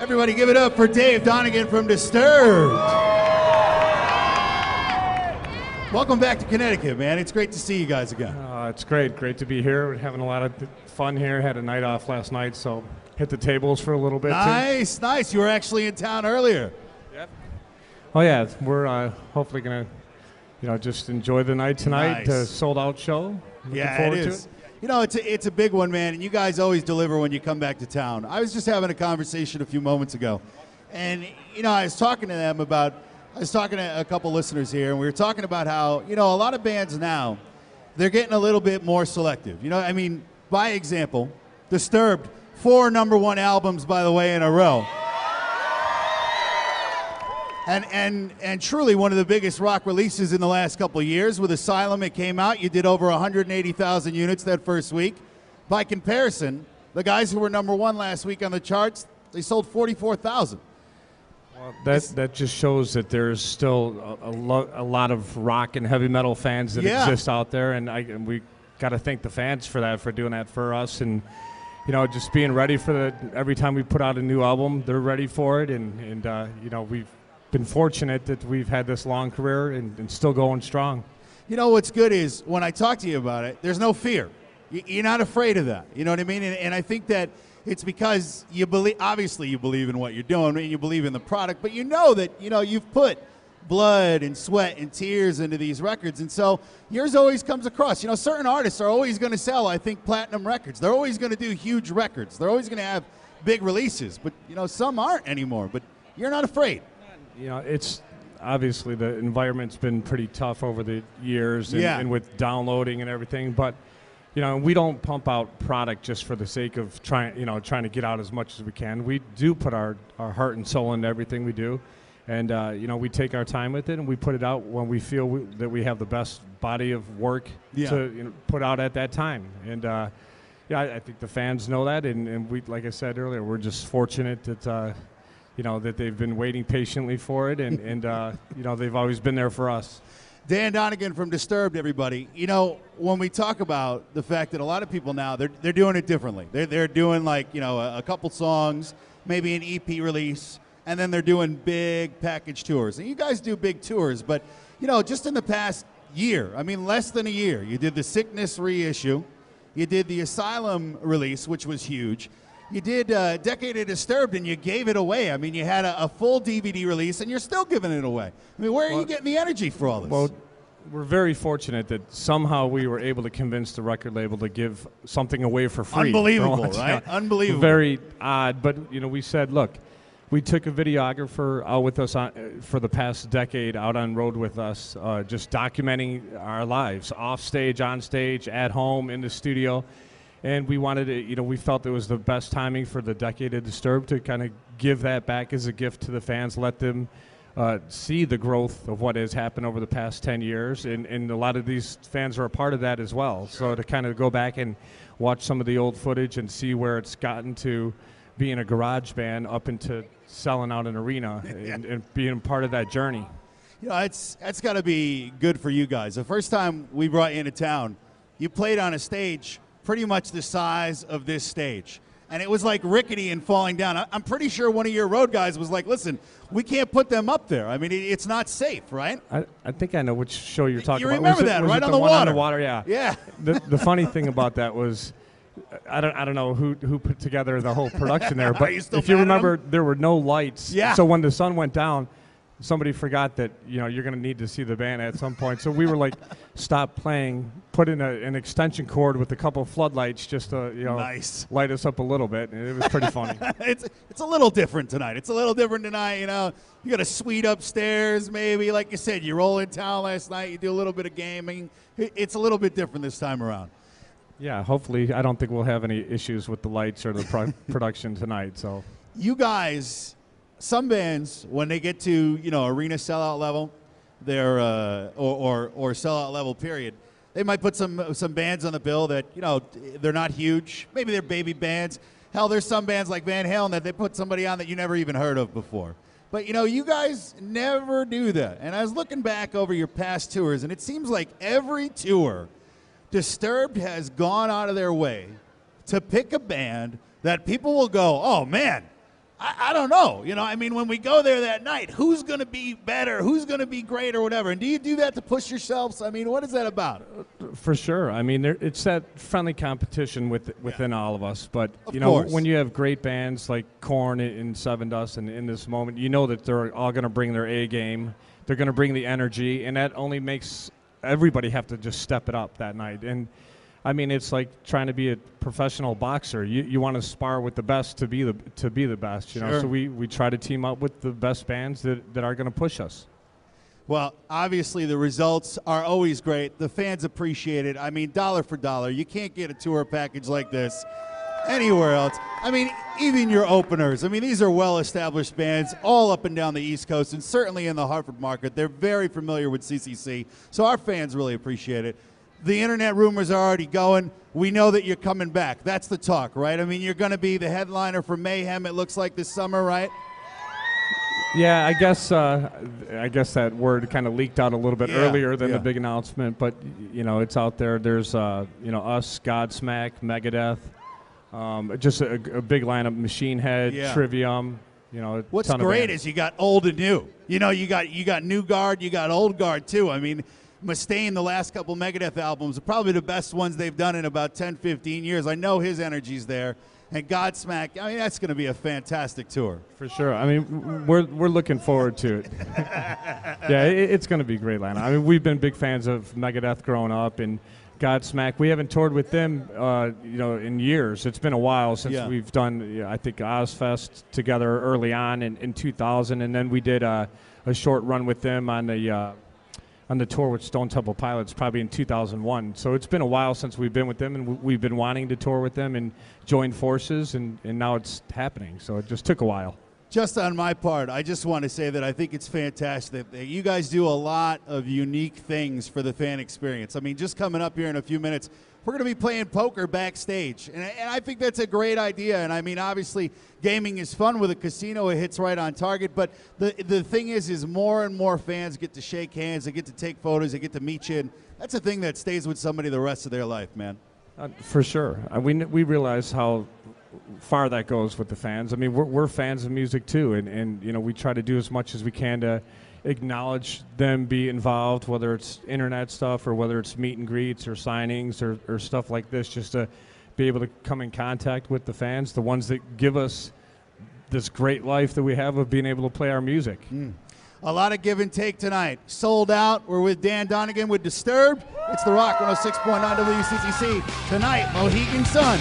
Everybody give it up for Dave Donegan from Disturbed. Welcome back to Connecticut, man. It's great to see you guys again. It's great. Great to be here. We're having a lot of fun here. Had a night off last night, so hit the tables for a little bit. Nice, too. Nice. You were actually in town earlier. Yep. Oh, yeah. We're hopefully going to, just enjoy the night tonight. Nice. Sold-out show. Looking forward to it. You know, it's a big one, man, and you guys always deliver when you come back to town. I was just having a conversation a few moments ago, and, I was talking to a couple listeners here, and we were talking about how, a lot of bands now, they're getting a little bit more selective. By example, Disturbed, 4 #1 albums, by the way, in a row. And truly one of the biggest rock releases in the last couple of years. With Asylum, it came out. You did over 180,000 units that first week. By comparison, the guys who were #1 last week on the charts, they sold 44,000. Well, that just shows that there's still a lot of rock and heavy metal fans that exist out there, and we got to thank the fans for that, for doing that for us, and just being ready for every time we put out a new album, they're ready for it, and we've been fortunate that we've had this long career and still going strong. What's good is when I talk to you about it, there's no fear. You're not afraid of that. You know what I mean? And I think that it's because you believe in what you're doing and you believe in the product, but that you've put blood and sweat and tears into these records, and so yours always comes across. Certain artists are always going to sell, I think, platinum records. They're always going to do huge records. They're always going to have big releases, but some aren't anymore. But you're not afraid. It's obviously the environment's been pretty tough over the years and with downloading and everything, but we don't pump out product just for the sake of trying to get out as much as we can. We do put our heart and soul into everything we do, and we take our time with it, and we put it out when we feel that we have the best body of work to put out at that time. And I think the fans know that, and we, like I said earlier, we're just fortunate that that they've been waiting patiently for it, and they've always been there for us. Dan Donegan from Disturbed, everybody. When we talk about the fact that a lot of people now, they're doing it differently. They're doing a couple songs, maybe an EP release, and then they're doing big package tours. And you guys do big tours, but, just in the past year, less than a year, you did the Sickness reissue, you did the Asylum release, which was huge. You did Decade of Disturbed, and you gave it away. You had a full DVD release, and you're still giving it away. Where are you getting the energy for all this? Well, we're very fortunate that somehow we were able to convince the record label to give something away for free. Unbelievable, right? Unbelievable. Very odd, but we said, look, we took a videographer out with us for the past decade, out on road with us, just documenting our lives, off stage, on stage, at home, in the studio. And we wanted to, we felt it was the best timing for the Decade of Disturbed to kind of give that back as a gift to the fans, let them see the growth of what has happened over the past 10 years. And a lot of these fans are a part of that as well. So to kind of go back and watch some of the old footage and see where it's gotten to being a garage band up into selling out an arena and being part of that journey. That's got to be good for you guys. The first time we brought you into town, you played on a stage pretty much the size of this stage. And it was like rickety and falling down. I'm pretty sure one of your road guys was like, listen, we can't put them up there. it's not safe, right? I think I know which show you're talking about. You remember that, right on the water? On the water, yeah. Yeah. The funny thing about that was, I don't know who put together the whole production there, but if you remember, there were no lights. Yeah. So when the sun went down, somebody forgot that you're going to need to see the band at some point. So we were like, stop playing, put in an extension cord with a couple of floodlights just to nice. Light us up a little bit. And it was pretty funny. It's a little different tonight. You got a suite upstairs, maybe. Like you said, you roll in town last night. You do a little bit of gaming. It's a little bit different this time around. Yeah, hopefully. I don't think we'll have any issues with the lights or the production tonight. So you guys. Some bands, when they get to arena sellout level, they're or sellout level period, they might put some bands on the bill that they're not huge. Maybe they're baby bands. Hell, there's some bands like Van Halen that they put somebody on that you never even heard of before. But you guys never do that. And I was looking back over your past tours, and it seems like every tour, Disturbed has gone out of their way to pick a band that people will go, oh man, I don't know. You know, I mean, when we go there that night, who's going to be better? Who's going to be great or whatever? And do you do that to push yourselves? I mean, what is that about? For sure. I mean, it's that friendly competition within all of us. But, Of you know, course. when you have great bands like Korn and Seven Dust and in this moment, you know that they're all going to bring their A game. They're going to bring the energy, and that only makes everybody have to just step it up that night. And I mean, it's like trying to be a professional boxer. You want to spar with the best to be the best, you know. Sure. So we try to team up with the best bands that are going to push us. Well, obviously the results are always great. The fans appreciate it. I mean, dollar for dollar. You can't get a tour package like this anywhere else. I mean, even your openers. I mean, these are well-established bands all up and down the East Coast and certainly in the Hartford market. They're very familiar with CCC, so our fans really appreciate it. The internet rumors are already going. We know that you're coming back. That's the talk, right? I mean, you're going to be the headliner for Mayhem, it looks like, this summer, right? Yeah, I guess that word kind of leaked out a little bit earlier than the big announcement, but you know, it's out there. There's you know, us, Godsmack, Megadeth, just a big lineup, Machine Head, Trivium. You know, what's great is you got old and new. You know, you got new guard, you got old guard too. I mean, Mustaine, the last couple Megadeth albums, are probably the best ones they've done in about 10, 15 years. I know his energy's there. And Godsmack, I mean, that's going to be a fantastic tour. For sure. I mean, we're looking forward to it. Yeah, it's going to be a great lineup. I mean, we've been big fans of Megadeth growing up, and Godsmack, we haven't toured with them, you know, in years. It's been a while since we've done, I think, Ozfest together early on in 2000, and then we did a short run with them on the tour with Stone Temple Pilots probably in 2001. So it's been a while since we've been with them, and we've been wanting to tour with them and join forces, and now it's happening. So it just took a while. Just on my part, I just want to say that I think it's fantastic that you guys do a lot of unique things for the fan experience. I mean, just coming up here in a few minutes, we're going to be playing poker backstage, and I think that's a great idea. And I mean, obviously, gaming is fun with a casino; it hits right on target. But the thing is more and more fans get to shake hands, they get to take photos, they get to meet you, and that's a thing that stays with somebody the rest of their life, man. For sure, we realize how far that goes with the fans. I mean, we're fans of music too, and you know, we try to do as much as we can to acknowledge them, be involved, whether it's internet stuff or whether it's meet and greets or signings or stuff like this, just to be able to come in contact with the fans, the ones that give us this great life that we have of being able to play our music. A lot of give and take tonight. Sold out. We're with Dan Donegan with Disturbed. It's The Rock 106.9 WCCC. Tonight, Mohegan Sun.